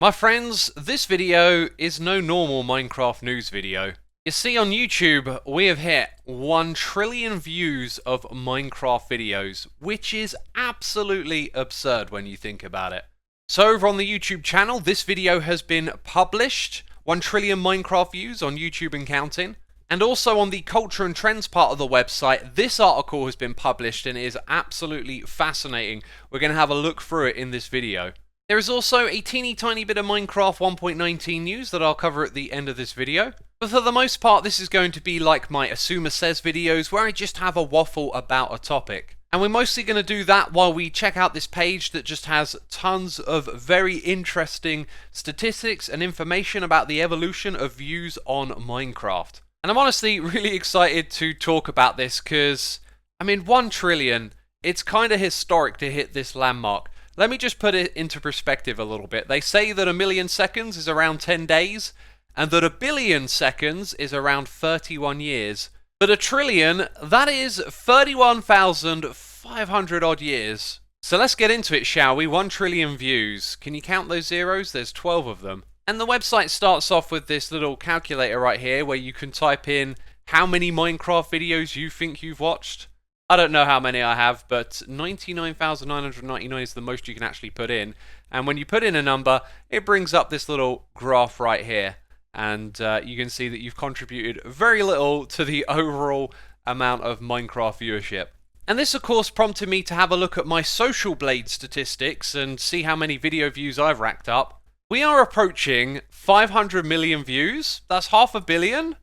My friends, this video is no normal Minecraft news video. You see, on YouTube, we have hit 1 trillion views of Minecraft videos, which is absolutely absurd when you think about it. So over on the YouTube channel, this video has been published, 1 trillion Minecraft views on YouTube and counting. And also on the culture and trends part of the website, this article has been published and it is absolutely fascinating. We're going to have a look through it in this video. There is also a teeny tiny bit of Minecraft 1.19 news that I'll cover at the end of this video. But for the most part, this is going to be like my Xisuma Says videos where I just have a waffle about a topic. And we're mostly going to do that while we check out this page that just has tons of very interesting statistics and information about the evolution of views on Minecraft. And I'm honestly really excited to talk about this because, 1 trillion, it's kind of historic to hit this landmark. Let me just put it into perspective a little bit. They say that 1 million seconds is around 10 days, and that 1 billion seconds is around 31 years. But 1 trillion, that is 31,500 odd years. So let's get into it, shall we? 1 trillion views. Can you count those zeros? There's 12 of them. And the website starts off with this little calculator right here where you can type in how many Minecraft videos you think you've watched. I don't know how many I have, but 99,999 is the most you can actually put in. And when you put in a number, it brings up this little graph right here. And you can see that you've contributed very little to the overall amount of Minecraft viewership. And this, of course, prompted me to have a look at my Social Blade statistics and see how many video views I've racked up. We are approaching 500 million views. That's 500 million.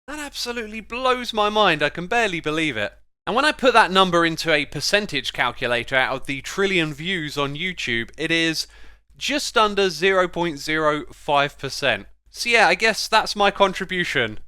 That absolutely blows my mind. I can barely believe it. And when I put that number into a percentage calculator out of the trillion views on YouTube, it is just under 0.05%. So yeah, I guess that's my contribution.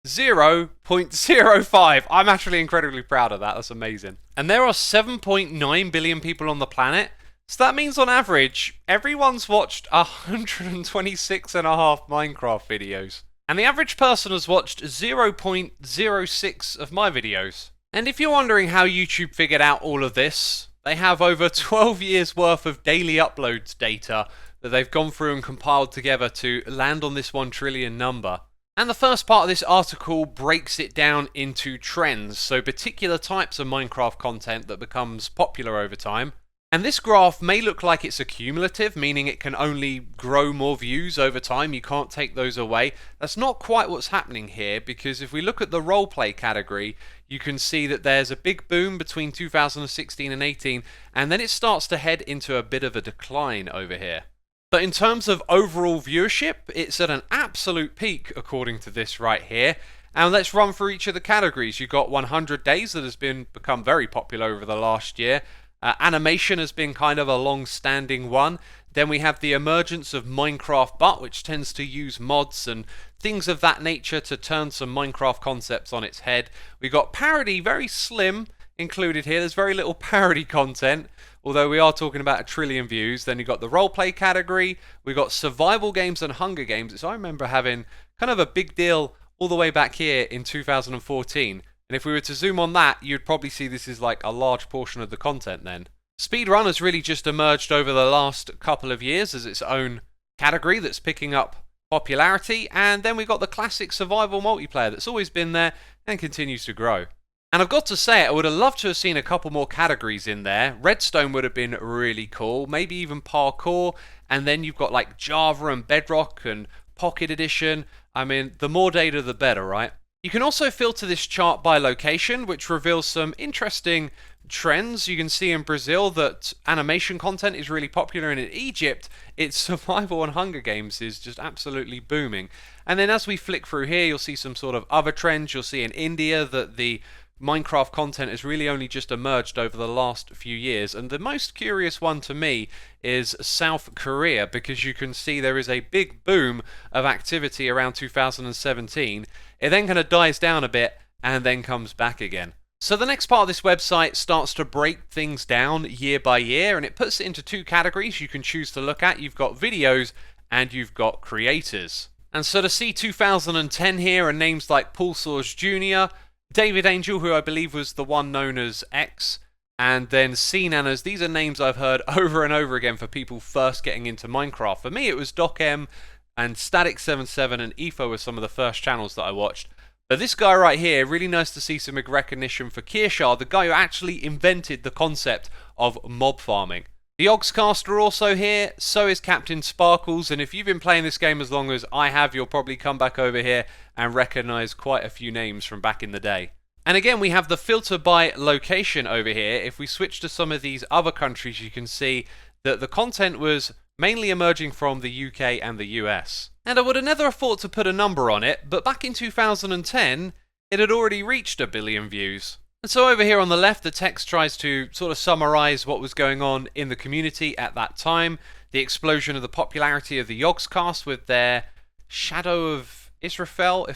0.05. I'm actually incredibly proud of that. That's amazing. And there are 7.9 billion people on the planet. So that means on average, everyone's watched 126.5 Minecraft videos. And the average person has watched 0.06 of my videos. And if you're wondering how YouTube figured out all of this, they have over 12 years worth of daily uploads data that they've gone through and compiled together to land on this 1 trillion number. And the first part of this article breaks it down into trends, so particular types of Minecraft content that becomes popular over time. And this graph may look like it's accumulative, meaning it can only grow more views over time, you can't take those away. That's not quite what's happening here, because if we look at the roleplay category, you can see that there's a big boom between 2016 and 18, and then it starts to head into a bit of a decline over here. But in terms of overall viewership, it's at an absolute peak according to this right here. And let's run through each of the categories. You've got 100 days that has become very popular over the last year. Animation has been kind of a long-standing one. Then we have the emergence of Minecraft But, which tends to use mods and things of that nature to turn some Minecraft concepts on its head. We've got parody, very slim, included here. There's very little parody content, although we are talking about 1 trillion views. Then you've got the roleplay category. We've got survival games and Hunger Games, which I remember having kind of a big deal all the way back here in 2014. And if we were to zoom on that, you'd probably see this is like a large portion of the content then. Speedrun has really just emerged over the last couple of years as its own category that's picking up popularity. And then we've got the classic survival multiplayer that's always been there and continues to grow. And I've got to say, I would have loved to have seen a couple more categories in there. Redstone would have been really cool, maybe even parkour. And then you've got like Java and Bedrock and Pocket Edition. The more data, the better, right? You can also filter this chart by location, which reveals some interesting trends. You can see in Brazil that animation content is really popular, and in Egypt, it's survival and Hunger Games is just absolutely booming. And then as we flick through here, you'll see some sort of other trends. You'll see in India that the Minecraft content has really only just emerged over the last few years, and the most curious one to me is South Korea, because you can see there is a big boom of activity around 2017. It then kind of dies down a bit and then comes back again. So the next part of this website starts to break things down year by year, and it puts it into 2 categories you can choose to look at. You've got videos and you've got creators. And so to see 2010 here and names like Paul Soares Jr., David Angel, who I believe was the one known as X, and then C-Nanas. These are names I've heard over and over again for people first getting into Minecraft. For me, it was DocM and Static77 and Etho were some of the first channels that I watched. But this guy right here, really nice to see some recognition for Kirshar, the guy who actually invented the concept of mob farming. The Oxcast are also here, so is Captain Sparkles, and if you've been playing this game as long as I have, you'll probably come back over here and recognise quite a few names from back in the day. And again, we have the filter by location over here. If we switch to some of these other countries, you can see that the content was mainly emerging from the UK and the US. And I would have never thought to put a number on it, but back in 2010, it had already reached 1 billion views. And so over here on the left, the text tries to sort of summarise what was going on in the community at that time, the explosion of the popularity of the Yogscast with their Shadow of Israfel.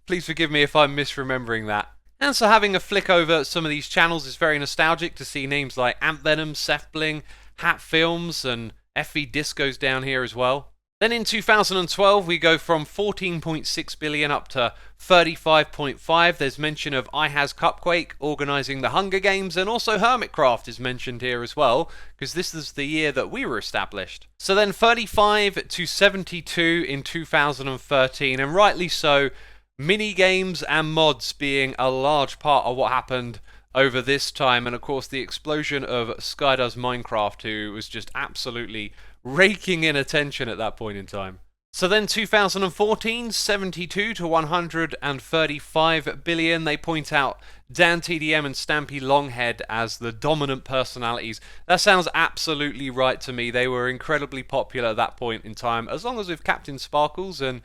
Please forgive me if I'm misremembering that. And so having a flick over some of these channels is very nostalgic to see names like Antvenom, Sethbling, Hat Films, and FV Disco's down here as well. Then in 2012, we go from 14.6 billion up to 35.5. There's mention of iHas Cupquake organising the Hunger Games, and also Hermitcraft is mentioned here as well, because this is the year that we were established. So then 35 to 72 in 2013, and rightly so, mini games and mods being a large part of what happened over this time, and of course the explosion of Skydoes Minecraft, who was just absolutely raking in attention at that point in time. So then 2014, 72 to 135 billion. They point out Dan TDM and Stampy Longhead as the dominant personalities. That sounds absolutely right to me. They were incredibly popular at that point in time, as long as with Captain Sparkles and,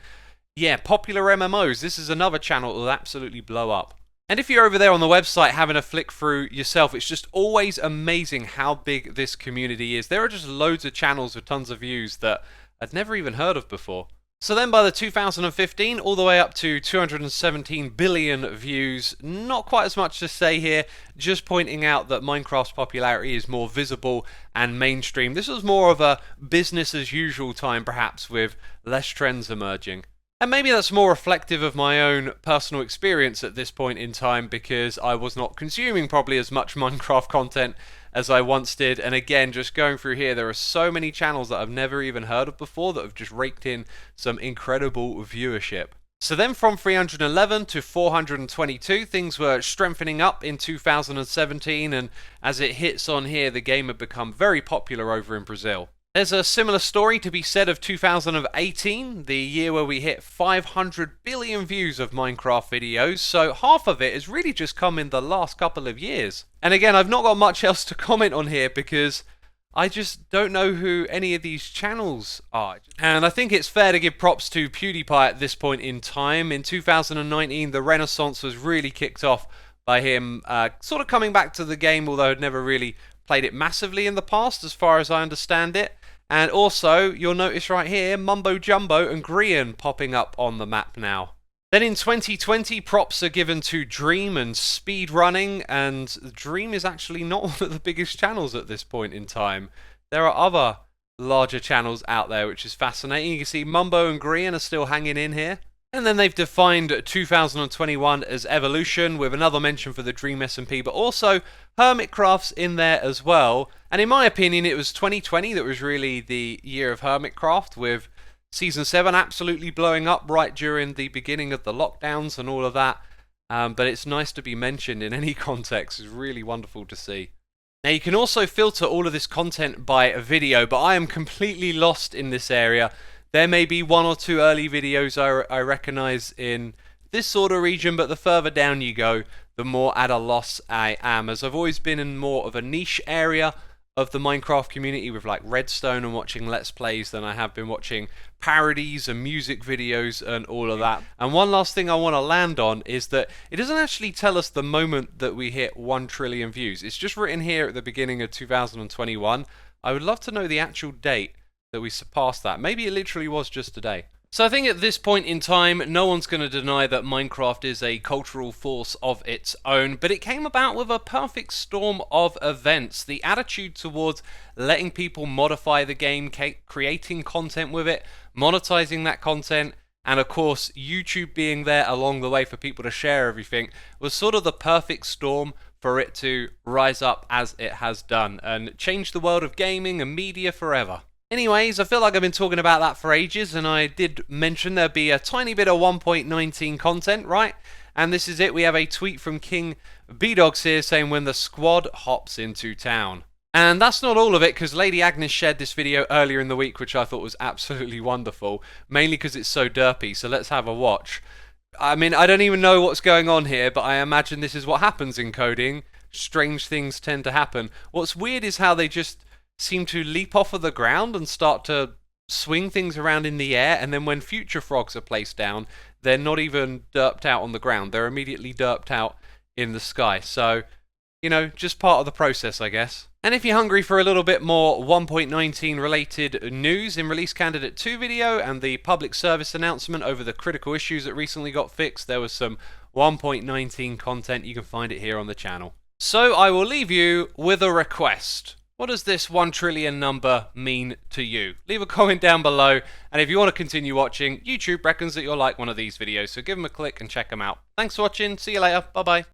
yeah, popular MMOs. This is another channel that will absolutely blow up. And if you're over there on the website having a flick through yourself, it's just always amazing how big this community is. There are just loads of channels with tons of views that I'd never even heard of before. So then by the 2015, all the way up to 217 billion views, not quite as much to say here, just pointing out that Minecraft's popularity is more visible and mainstream. This was more of a business as usual time, perhaps, with less trends emerging. And maybe that's more reflective of my own personal experience at this point in time, because I was not consuming probably as much Minecraft content as I once did. And again, just going through here, there are so many channels that I've never even heard of before that have just raked in some incredible viewership. So then from 311 to 422, things were strengthening up in 2017, and as it hits on here, the game had become very popular over in Brazil. There's a similar story to be said of 2018, the year where we hit 500 billion views of Minecraft videos, so half of it has really just come in the last couple of years. And again, I've not got much else to comment on here because I just don't know who any of these channels are. And I think it's fair to give props to PewDiePie at this point in time. In 2019, the renaissance was really kicked off by him sort of coming back to the game, although I'd never really played it massively in the past as far as I understand it. And also, you'll notice right here, Mumbo Jumbo and Grian popping up on the map now. Then in 2020, props are given to Dream and speedrunning, and Dream is actually not one of the biggest channels at this point in time. There are other larger channels out there, which is fascinating. You can see Mumbo and Grian are still hanging in here. And then they've defined 2021 as Evolution, with another mention for the Dream SMP, but also Hermitcraft's in there as well. And in my opinion, it was 2020 that was really the year of Hermitcraft, with Season 7 absolutely blowing up right during the beginning of the lockdowns and all of that. But it's nice to be mentioned in any context. It's really wonderful to see. Now you can also filter all of this content by a video, but I am completely lost in this area. There may be one or two early videos I recognise in this sort of region, but the further down you go, the more at a loss I am, as I've always been in more of a niche area of the Minecraft community with like Redstone and watching Let's Plays than I have been watching parodies and music videos and all of that. And one last thing I want to land on is that it doesn't actually tell us the moment that we hit 1 trillion views. It's just written here at the beginning of 2021. I would love to know the actual date that we surpassed that. Maybe it literally was just today. So I think at this point in time, no one's going to deny that Minecraft is a cultural force of its own, but it came about with a perfect storm of events. The attitude towards letting people modify the game, creating content with it, monetizing that content, and of course YouTube being there along the way for people to share everything, was sort of the perfect storm for it to rise up as it has done and change the world of gaming and media forever. Anyways, I feel like I've been talking about that for ages, and I did mention there'd be a tiny bit of 1.19 content, right? And this is it. We have a tweet from King B-Dogs here saying, when the squad hops into town. And that's not all of it, because Lady Agnes shared this video earlier in the week, which I thought was absolutely wonderful, mainly because it's so derpy, so let's have a watch. I mean, I don't even know what's going on here, but I imagine this is what happens in coding. Strange things tend to happen. What's weird is how they just seem to leap off of the ground and start to swing things around in the air, and then when future frogs are placed down, they're not even derped out on the ground. They're immediately derped out in the sky. So, you know, just part of the process, I guess. And if you're hungry for a little bit more 1.19 related news, in Release Candidate 2 video and the public service announcement over the critical issues that recently got fixed, there was some 1.19 content. You can find it here on the channel. So I will leave you with a request. What does this 1 trillion number mean to you? Leave a comment down below, and if you want to continue watching, YouTube reckons that you'll like one of these videos, so give them a click and check them out. Thanks for watching, see you later, bye bye.